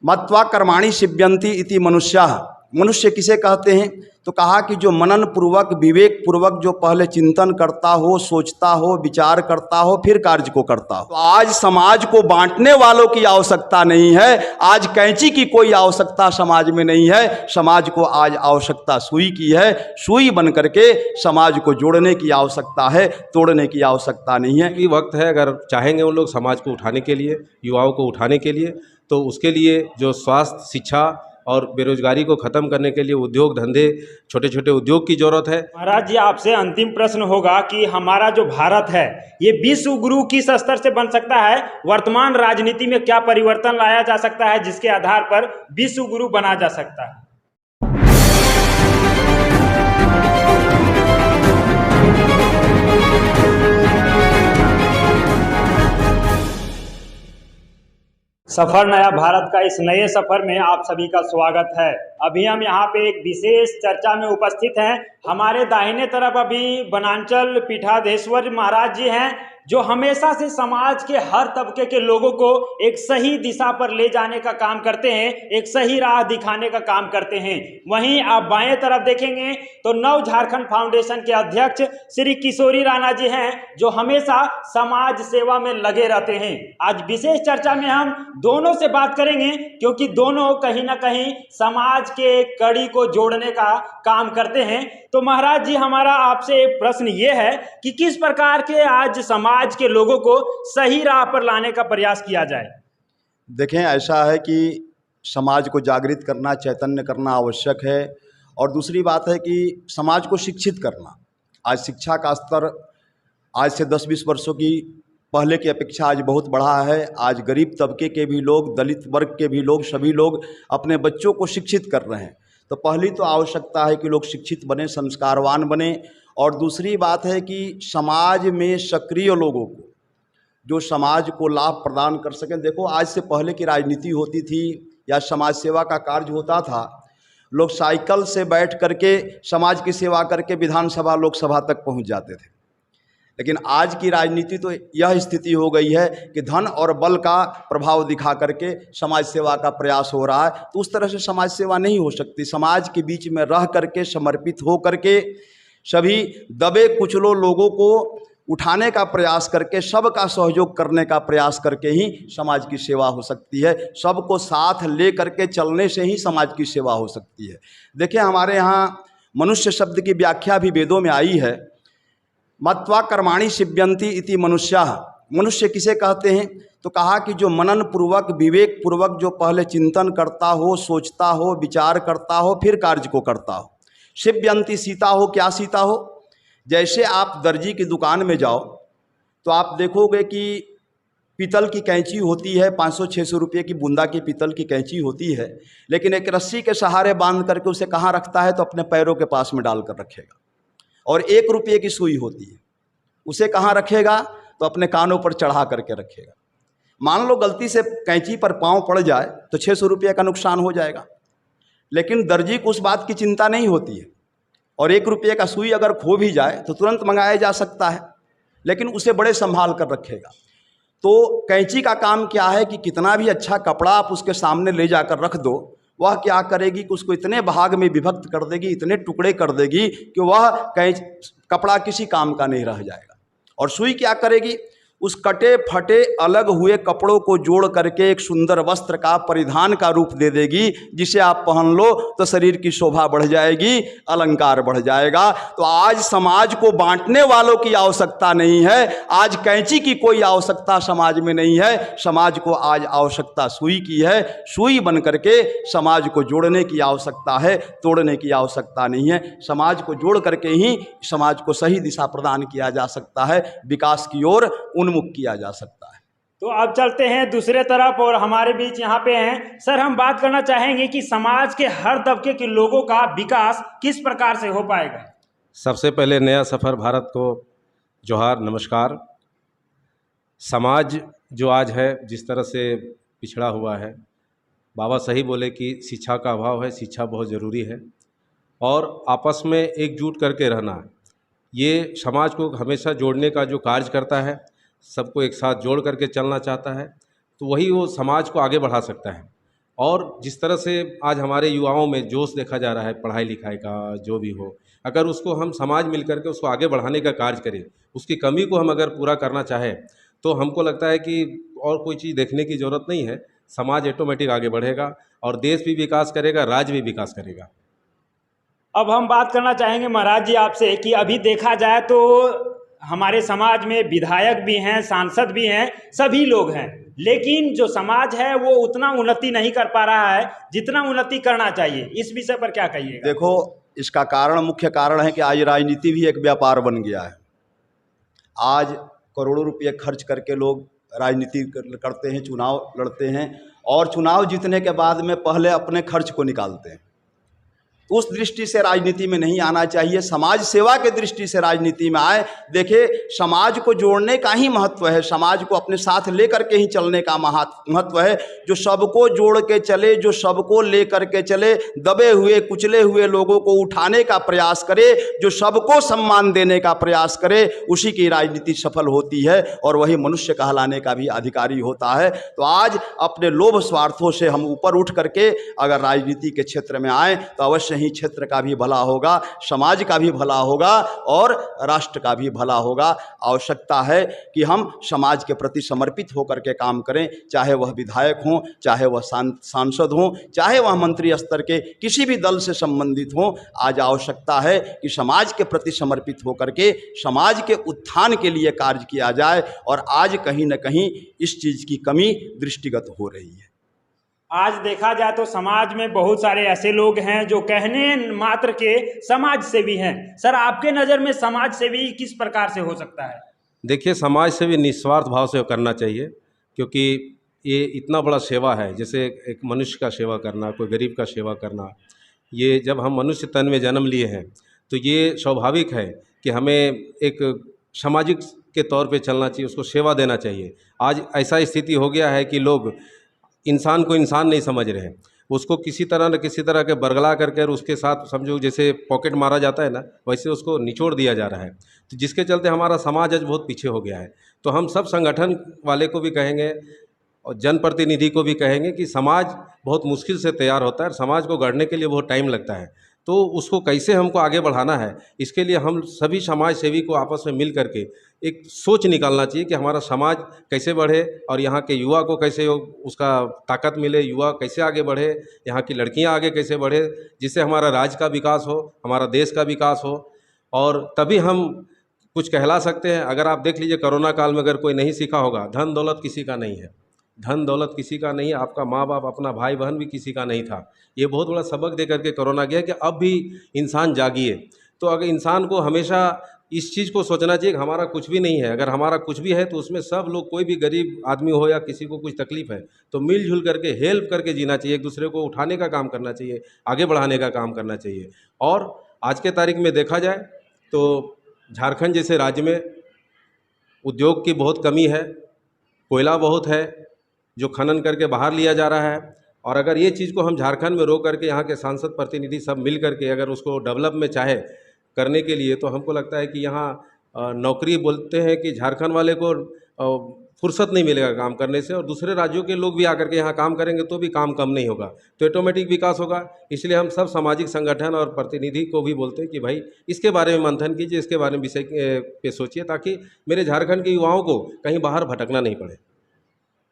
मत्वा कर्माणि सिद्ध्यन्ति इति मनुष्याः। मनुष्य किसे कहते हैं? तो कहा कि जो मनन पूर्वक विवेक पूर्वक जो पहले चिंतन करता हो, सोचता हो, विचार करता हो, फिर कार्य को करता हो। तो आज समाज को बांटने वालों की आवश्यकता नहीं है, आज कैंची की कोई आवश्यकता समाज में नहीं है। समाज को आज आवश्यकता सुई की है। सुई बन करके समाज को जोड़ने की आवश्यकता है, तोड़ने की आवश्यकता नहीं है। ये वक्त है, अगर चाहेंगे उन लोग समाज को उठाने के लिए, युवाओं को उठाने के लिए, तो उसके लिए जो स्वास्थ्य, शिक्षा और बेरोजगारी को ख़त्म करने के लिए उद्योग धंधे, छोटे छोटे उद्योग की ज़रूरत है। महाराज जी, आपसे अंतिम प्रश्न होगा कि हमारा जो भारत है ये विश्व गुरु किस स्तर से बन सकता है? वर्तमान राजनीति में क्या परिवर्तन लाया जा सकता है जिसके आधार पर विश्व गुरु बना जा सकता है? सफर नया भारत का इस नए सफर में आप सभी का स्वागत है। अभी हम यहाँ पे एक विशेष चर्चा में उपस्थित हैं। हमारे दाहिने तरफ अभी बनांचल पीठाधीश्वर महाराज जी हैं, जो हमेशा से समाज के हर तबके के लोगों को एक सही दिशा पर ले जाने का काम करते हैं, एक सही राह दिखाने का काम करते हैं। वहीं आप बाएं तरफ देखेंगे तो नव झारखंड फाउंडेशन के अध्यक्ष श्री किशोरी राणा जी हैं, जो हमेशा समाज सेवा में लगे रहते हैं। आज विशेष चर्चा में हम दोनों से बात करेंगे, क्योंकि दोनों कहीं ना कहीं समाज के कड़ी को जोड़ने का काम करते हैं। तो महाराज जी, हमारा आपसे प्रश्न ये है कि किस प्रकार के आज समाज के लोगों को सही राह पर लाने का प्रयास किया जाए? देखें, ऐसा है कि समाज को जागृत करना, चैतन्य करना आवश्यक है। और दूसरी बात है कि समाज को शिक्षित करना। आज शिक्षा का स्तर आज से 10-20 वर्षों की पहले की अपेक्षा आज बहुत बढ़ा है। आज गरीब तबके के भी लोग, दलित वर्ग के भी लोग, सभी लोग अपने बच्चों को शिक्षित कर रहे हैं। तो पहली तो आवश्यकता है कि लोग शिक्षित बने, संस्कारवान बने। और दूसरी बात है कि समाज में सक्रिय लोगों को, जो समाज को लाभ प्रदान कर सकें। देखो, आज से पहले की राजनीति होती थी या समाज सेवा का कार्य होता था, लोग साइकिल से बैठ करके समाज की सेवा करके विधानसभा, लोकसभा तक पहुंच जाते थे। लेकिन आज की राजनीति तो यह स्थिति हो गई है कि धन और बल का प्रभाव दिखा करके समाज सेवा का प्रयास हो रहा है। तो उस तरह से समाज सेवा नहीं हो सकती। समाज के बीच में रह करके, समर्पित हो करके, सभी दबे कुचलो लोगों को उठाने का प्रयास करके, सबका सहयोग करने का प्रयास करके ही समाज की सेवा हो सकती है। सबको साथ ले करके चलने से ही समाज की सेवा हो सकती है। देखिए, हमारे यहाँ मनुष्य शब्द की व्याख्या भी वेदों में आई है। मत्वा कर्माणि सिद्ध्यन्ति इति मनुष्याः। मनुष्य किसे कहते हैं? तो कहा कि जो मनन पूर्वक, विवेक पूर्वक जो पहले चिंतन करता हो, सोचता हो, विचार करता हो, फिर कार्य को करता हो। सिद्ध्यन्ति सीता हो। क्या सीता हो? जैसे आप दर्जी की दुकान में जाओ तो आप देखोगे कि पीतल की कैंची होती है, 500-600 रुपये की बूंदा की पीतल की कैंची होती है, लेकिन एक रस्सी के सहारे बांध करके उसे कहाँ रखता है? तो अपने पैरों के पास में डाल कर रखेगा। और 1 रुपये की सुई होती है, उसे कहाँ रखेगा? तो अपने कानों पर चढ़ा करके रखेगा। मान लो गलती से कैंची पर पाँव पड़ जाए तो 600 रुपये का नुकसान हो जाएगा। लेकिन दर्जी को उस बात की चिंता नहीं होती है। और 1 रुपये का सुई अगर खो भी जाए तो तुरंत मंगाया जा सकता है, लेकिन उसे बड़े संभाल कर रखेगा। तो कैंची का काम क्या है कि कितना भी अच्छा कपड़ा आप उसके सामने ले जाकर रख दो, वह क्या करेगी कि उसको इतने भाग में विभक्त कर देगी, इतने टुकड़े कर देगी कि वह कपड़ा किसी काम का नहीं रह जाएगा। और सुई क्या करेगी? उस कटे फटे अलग हुए कपड़ों को जोड़ करके एक सुंदर वस्त्र का परिधान का रूप दे देगी, जिसे आप पहन लो तो शरीर की शोभा बढ़ जाएगी, अलंकार बढ़ जाएगा। तो आज समाज को बांटने वालों की आवश्यकता नहीं है, आज कैंची की कोई आवश्यकता समाज में नहीं है। समाज को आज आवश्यकता सुई की है। सुई बन करके समाज को जोड़ने की आवश्यकता है, तोड़ने की आवश्यकता नहीं है। समाज को जोड़ करके ही समाज को सही दिशा प्रदान किया जा सकता है, विकास की ओर उन्मुख किया जा सकता है। तो अब चलते हैं दूसरे तरफ, और हमारे बीच यहाँ पे हैं सर। हम बात करना चाहेंगे कि समाज के हर तबके के लोगों का विकास किस प्रकार से हो पाएगा? सबसे पहले नया सफ़र भारत को जोहार, नमस्कार। समाज जो आज है जिस तरह से पिछड़ा हुआ है, बाबा सही बोले कि शिक्षा का अभाव है, शिक्षा बहुत ज़रूरी है। और आपस में एकजुट करके रहना, ये समाज को हमेशा जोड़ने का जो कार्य करता है, सबको एक साथ जोड़ करके चलना चाहता है, तो वही वो समाज को आगे बढ़ा सकता है। और जिस तरह से आज हमारे युवाओं में जोश देखा जा रहा है पढ़ाई लिखाई का जो भी हो, अगर उसको हम समाज मिल करके उसको आगे बढ़ाने का कार्य करें, उसकी कमी को हम अगर पूरा करना चाहें, तो हमको लगता है कि और कोई चीज़ देखने की ज़रूरत नहीं है। समाज ऑटोमेटिक आगे बढ़ेगा और देश भी विकास करेगा, राज्य भी विकास करेगा। अब हम बात करना चाहेंगे महाराज जी आपसे कि अभी देखा जाए तो हमारे समाज में विधायक भी हैं, सांसद भी हैं, सभी लोग हैं, लेकिन जो समाज है वो उतना उन्नति नहीं कर पा रहा है जितना उन्नति करना चाहिए। इस विषय पर क्या कहिएगा? देखो, इसका मुख्य कारण है कि आज राजनीति भी एक व्यापार बन गया है। आज करोड़ों रुपये खर्च करके लोग राजनीति करते हैं, चुनाव लड़ते हैं और चुनाव जीतने के बाद में पहले अपने खर्च को निकालते हैं। उस दृष्टि से राजनीति में नहीं आना चाहिए, समाज सेवा के दृष्टि से राजनीति में आए। देखिए, समाज को जोड़ने का ही महत्व है, समाज को अपने साथ लेकर के ही चलने का महत्व है। जो सबको जोड़ के चले, जो सबको लेकर के चले, दबे हुए कुचले हुए लोगों को उठाने का प्रयास करे, जो सबको सम्मान देने का प्रयास करे, उसी की राजनीति सफल होती है और वही मनुष्य कहलाने का भी अधिकारी होता है। तो आज अपने लोभ स्वार्थों से हम ऊपर उठ करके अगर राजनीति के क्षेत्र में आए तो अवश्य ही क्षेत्र का भी भला होगा, समाज का भी भला होगा और राष्ट्र का भी भला होगा। आवश्यकता है कि हम समाज के प्रति समर्पित होकर के काम करें, चाहे वह विधायक हों, चाहे वह सांसद हों, चाहे वह मंत्री स्तर के किसी भी दल से संबंधित हों। आज आवश्यकता है कि समाज के प्रति समर्पित होकर के समाज के उत्थान के लिए कार्य किया जाए और आज कहीं न कहीं इस चीज़ की कमी दृष्टिगत हो रही है। आज देखा जाए तो समाज में बहुत सारे ऐसे लोग हैं जो कहने मात्र के समाज सेवी हैं। सर, आपके नज़र में समाज सेवी किस प्रकार से हो सकता है? देखिए, समाज सेवी निस्वार्थ भाव से करना चाहिए, क्योंकि ये इतना बड़ा सेवा है। जैसे एक मनुष्य का सेवा करना, कोई गरीब का सेवा करना, ये जब हम मनुष्य तन में जन्म लिए हैं तो ये स्वाभाविक है कि हमें एक सामाजिक के तौर पे चलना चाहिए, उसको सेवा देना चाहिए। आज ऐसा स्थिति हो गया है कि लोग इंसान को इंसान नहीं समझ रहे हैं, उसको किसी तरह न किसी तरह के बरगला करके उसके साथ समझो जैसे पॉकेट मारा जाता है ना, वैसे उसको निचोड़ दिया जा रहा है। तो जिसके चलते हमारा समाज आज बहुत पीछे हो गया है। तो हम सब संगठन वाले को भी कहेंगे और जनप्रतिनिधि को भी कहेंगे कि समाज बहुत मुश्किल से तैयार होता है, समाज को गढ़ने के लिए बहुत टाइम लगता है। तो उसको कैसे हमको आगे बढ़ाना है, इसके लिए हम सभी समाज सेवी को आपस में मिल करके एक सोच निकालना चाहिए कि हमारा समाज कैसे बढ़े और यहाँ के युवा को कैसे उसका ताकत मिले, युवा कैसे आगे बढ़े, यहाँ की लड़कियाँ आगे कैसे बढ़े, जिससे हमारा राज्य का विकास हो, हमारा देश का विकास हो और तभी हम कुछ कहला सकते हैं। अगर आप देख लीजिए, कोरोना काल में अगर कोई नहीं सीखा होगा, धन दौलत किसी का नहीं है, धन दौलत किसी का नहीं है, आपका माँ बाप, अपना भाई बहन भी किसी का नहीं था। ये बहुत बड़ा सबक दे करके कोरोना गया कि अब भी इंसान जागिए। तो अगर इंसान को हमेशा इस चीज़ को सोचना चाहिए कि हमारा कुछ भी नहीं है, अगर हमारा कुछ भी है तो उसमें सब लोग, कोई भी गरीब आदमी हो या किसी को कुछ तकलीफ है तो मिलजुल करके हेल्प करके जीना चाहिए, एक दूसरे को उठाने का काम करना चाहिए, आगे बढ़ाने का काम करना चाहिए। और आज के तारीख में देखा जाए तो झारखंड जैसे राज्य में उद्योग की बहुत कमी है, कोयला बहुत है जो खनन करके बाहर लिया जा रहा है। और अगर ये चीज़ को हम झारखंड में रोक करके यहाँ के सांसद प्रतिनिधि सब मिल करके अगर उसको डेवलप में चाहे करने के लिए, तो हमको लगता है कि यहाँ नौकरी बोलते हैं कि झारखंड वाले को फुर्सत नहीं मिलेगा काम करने से, और दूसरे राज्यों के लोग भी आकर के यहाँ काम करेंगे तो भी काम कम नहीं होगा, तो ऑटोमेटिक विकास होगा। इसलिए हम सब सामाजिक संगठन और प्रतिनिधि को भी बोलते हैं कि भाई इसके बारे में मंथन कीजिए, इसके बारे में विषय पे सोचिए, ताकि मेरे झारखंड के युवाओं को कहीं बाहर भटकना नहीं पड़े।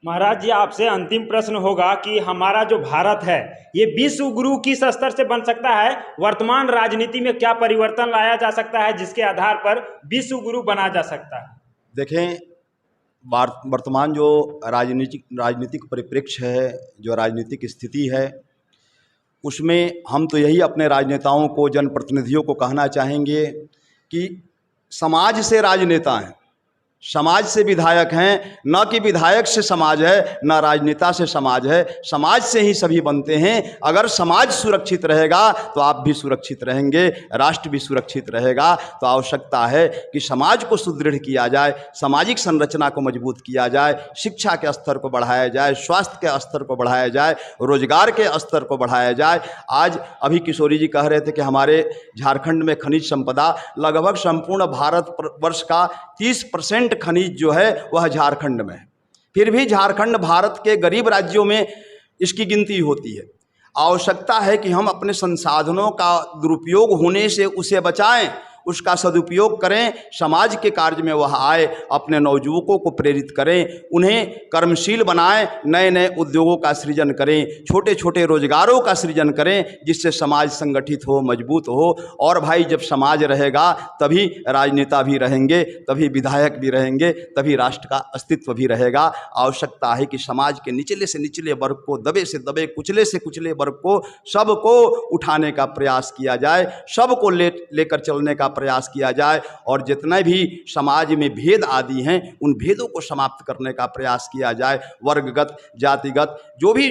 महाराज जी, आपसे अंतिम प्रश्न होगा कि हमारा जो भारत है ये विश्व गुरु किस स्तर से बन सकता है? वर्तमान राजनीति में क्या परिवर्तन लाया जा सकता है जिसके आधार पर विश्व गुरु बना जा सकता है? देखें, वर्तमान जो राजनीतिक परिप्रेक्ष्य है, जो राजनीतिक स्थिति है, उसमें हम तो यही अपने राजनेताओं को, जनप्रतिनिधियों को कहना चाहेंगे कि समाज से राजनेता हैं, समाज से विधायक हैं, न कि विधायक से समाज है, न राजनेता से समाज है, समाज से ही सभी बनते हैं। अगर समाज सुरक्षित रहेगा तो आप भी सुरक्षित रहेंगे, राष्ट्र भी सुरक्षित रहेगा। तो आवश्यकता है कि समाज को सुदृढ़ किया जाए, सामाजिक संरचना को मजबूत किया जाए, शिक्षा के स्तर को बढ़ाया जाए, स्वास्थ्य के स्तर को बढ़ाया जाए, रोजगार के स्तर को बढ़ाया जाए। आज अभी किशोरी जी कह रहे थे कि हमारे झारखंड में खनिज संपदा लगभग संपूर्ण भारत वर्ष का 30% खनिज जो है वह झारखंड में है। फिर भी झारखंड भारत के गरीब राज्यों में इसकी गिनती होती है। आवश्यकता है कि हम अपने संसाधनों का दुरुपयोग होने से उसे बचाएं, उसका सदुपयोग करें, समाज के कार्य में वह आए, अपने नवयुवकों को प्रेरित करें, उन्हें कर्मशील बनाएं, नए नए उद्योगों का सृजन करें, छोटे छोटे रोजगारों का सृजन करें, जिससे समाज संगठित हो, मजबूत हो। और भाई जब समाज रहेगा तभी राजनेता भी रहेंगे, तभी विधायक भी रहेंगे, तभी राष्ट्र का अस्तित्व भी रहेगा। आवश्यकता है कि समाज के निचले से निचले वर्ग को, दबे से दबे, कुचले से कुचले वर्ग को, सबको उठाने का प्रयास किया जाए, सबको लेकर चलने का प्रयास किया जाए, और जितने भी समाज में भेद आदि हैं उन भेदों को समाप्त करने का प्रयास किया जाए। वर्गगत, जातिगत जो भी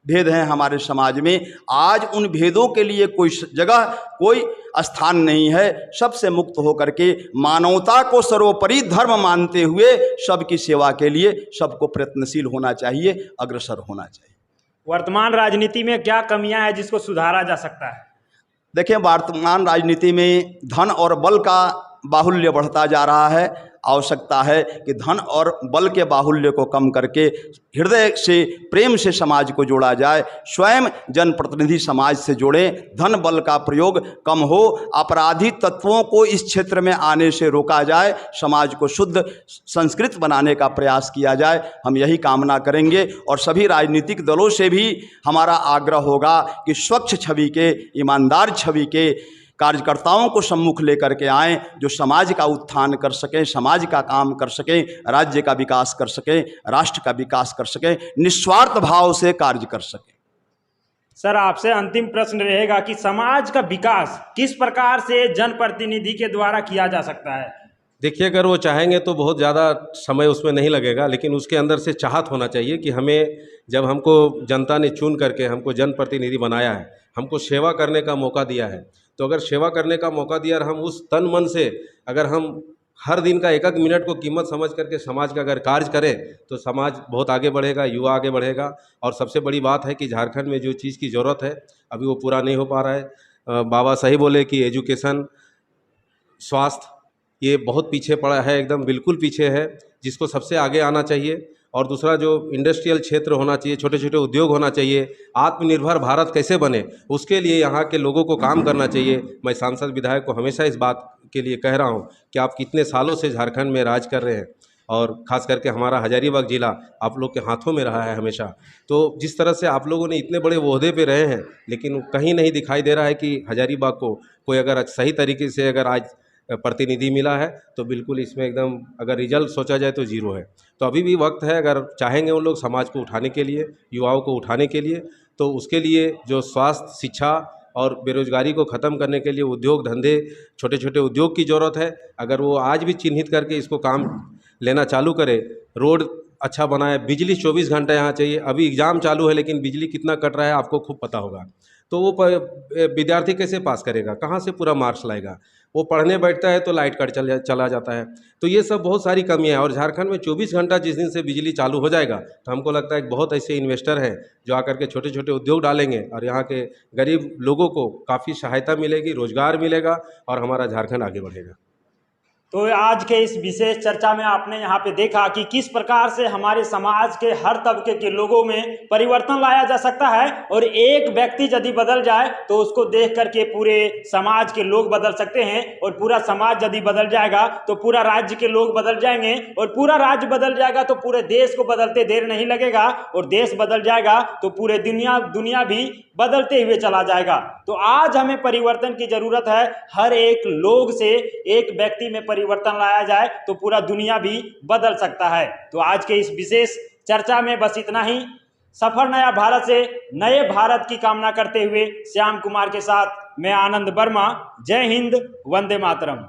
भेद हैं हमारे समाज में, आज उन भेदों के लिए कोई जगह, कोई स्थान नहीं है। सबसे मुक्त होकर के मानवता को सर्वोपरि धर्म मानते हुए सबकी सेवा के लिए सबको प्रयत्नशील होना चाहिए, अग्रसर होना चाहिए। वर्तमान राजनीति में क्या कमियां हैं जिसको सुधारा जा सकता है? देखिए, वर्तमान राजनीति में धन और बल का बाहुल्य बढ़ता जा रहा है। आवश्यकता है कि धन और बल के बाहुल्य को कम करके हृदय से, प्रेम से समाज को जोड़ा जाए। स्वयं जनप्रतिनिधि समाज से जोड़ें, धन बल का प्रयोग कम हो, अपराधी तत्वों को इस क्षेत्र में आने से रोका जाए, समाज को शुद्ध संस्कृत बनाने का प्रयास किया जाए। हम यही कामना करेंगे, और सभी राजनीतिक दलों से भी हमारा आग्रह होगा कि स्वच्छ छवि के, ईमानदार छवि के कार्यकर्ताओं को सम्मुख लेकर के आएँ, जो समाज का उत्थान कर सकें, समाज का काम कर सकें, राज्य का विकास कर सकें, राष्ट्र का विकास कर सकें, निस्वार्थ भाव से कार्य कर सकें। सर, आपसे अंतिम प्रश्न रहेगा कि समाज का विकास किस प्रकार से जनप्रतिनिधि के द्वारा किया जा सकता है? देखिए, अगर वो चाहेंगे तो बहुत ज़्यादा समय उसमें नहीं लगेगा, लेकिन उसके अंदर से चाहत होना चाहिए कि हमें, जब हमको जनता ने चुन करके हमको जनप्रतिनिधि बनाया है, हमको सेवा करने का मौका दिया है, तो अगर सेवा करने का मौका दिया और हम उस तन मन से, अगर हम हर दिन का एक एक मिनट को कीमत समझ करके समाज का अगर कार्य करें तो समाज बहुत आगे बढ़ेगा, युवा आगे बढ़ेगा। और सबसे बड़ी बात है कि झारखंड में जो चीज़ की ज़रूरत है अभी वो पूरा नहीं हो पा रहा है। बाबा सही बोले कि एजुकेशन, स्वास्थ्य, ये बहुत पीछे पड़ा है, एकदम बिल्कुल पीछे है, जिसको सबसे आगे आना चाहिए। और दूसरा जो इंडस्ट्रियल क्षेत्र होना चाहिए, छोटे छोटे उद्योग होना चाहिए, आत्मनिर्भर भारत कैसे बने उसके लिए यहाँ के लोगों को काम करना चाहिए। मैं सांसद विधायक को हमेशा इस बात के लिए कह रहा हूँ कि आप कितने सालों से झारखंड में राज कर रहे हैं, और ख़ास करके हमारा हजारीबाग जिला आप लोग के हाथों में रहा है हमेशा। तो जिस तरह से आप लोगों ने इतने बड़े ओहदे पे रहे हैं, लेकिन कहीं नहीं दिखाई दे रहा है कि हजारीबाग को कोई अगर सही तरीके से अगर आज प्रतिनिधि मिला है, तो बिल्कुल इसमें एकदम अगर रिजल्ट सोचा जाए तो जीरो है। तो अभी भी वक्त है, अगर चाहेंगे उन लोग समाज को उठाने के लिए, युवाओं को उठाने के लिए, तो उसके लिए जो स्वास्थ्य, शिक्षा और बेरोजगारी को ख़त्म करने के लिए उद्योग धंधे, छोटे छोटे उद्योग की ज़रूरत है। अगर वो आज भी चिन्हित करके इसको काम लेना चालू करे, रोड अच्छा बनाए, बिजली 24 घंटे यहाँ चाहिए। अभी एग्ज़ाम चालू है लेकिन बिजली कितना कट रहा है आपको खूब पता होगा। तो वो विद्यार्थी कैसे पास करेगा, कहाँ से पूरा मार्क्स लाएगा? वो पढ़ने बैठता है तो लाइट कट चला जाता है। तो ये सब बहुत सारी कमियां हैं। और झारखंड में 24 घंटा जिस दिन से बिजली चालू हो जाएगा, तो हमको लगता है कि बहुत ऐसे इन्वेस्टर हैं जो आकर के छोटे छोटे उद्योग डालेंगे, और यहाँ के गरीब लोगों को काफ़ी सहायता मिलेगी, रोजगार मिलेगा, और हमारा झारखंड आगे बढ़ेगा। तो आज के इस विशेष चर्चा में आपने यहाँ पे देखा कि किस प्रकार से हमारे समाज के हर तबके के लोगों में परिवर्तन लाया जा सकता है, और एक व्यक्ति यदि बदल जाए तो उसको देख करके पूरे समाज के लोग बदल सकते हैं, और पूरा समाज यदि बदल जाएगा तो पूरा राज्य के लोग बदल जाएंगे, और पूरा राज्य बदल जाएगा तो पूरे देश को बदलते देर नहीं लगेगा, और देश बदल जाएगा तो पूरे दुनिया भी बदलते हुए चला जाएगा। तो आज हमें परिवर्तन की जरूरत है। हर एक लोग से, एक व्यक्ति में परिवर्तन लाया जाए तो पूरा दुनिया भी बदल सकता है। तो आज के इस विशेष चर्चा में बस इतना ही। सफर नया भारत से नए भारत की कामना करते हुए श्याम कुमार के साथ मैं आनंद वर्मा। जय हिंद, वंदे मातरम।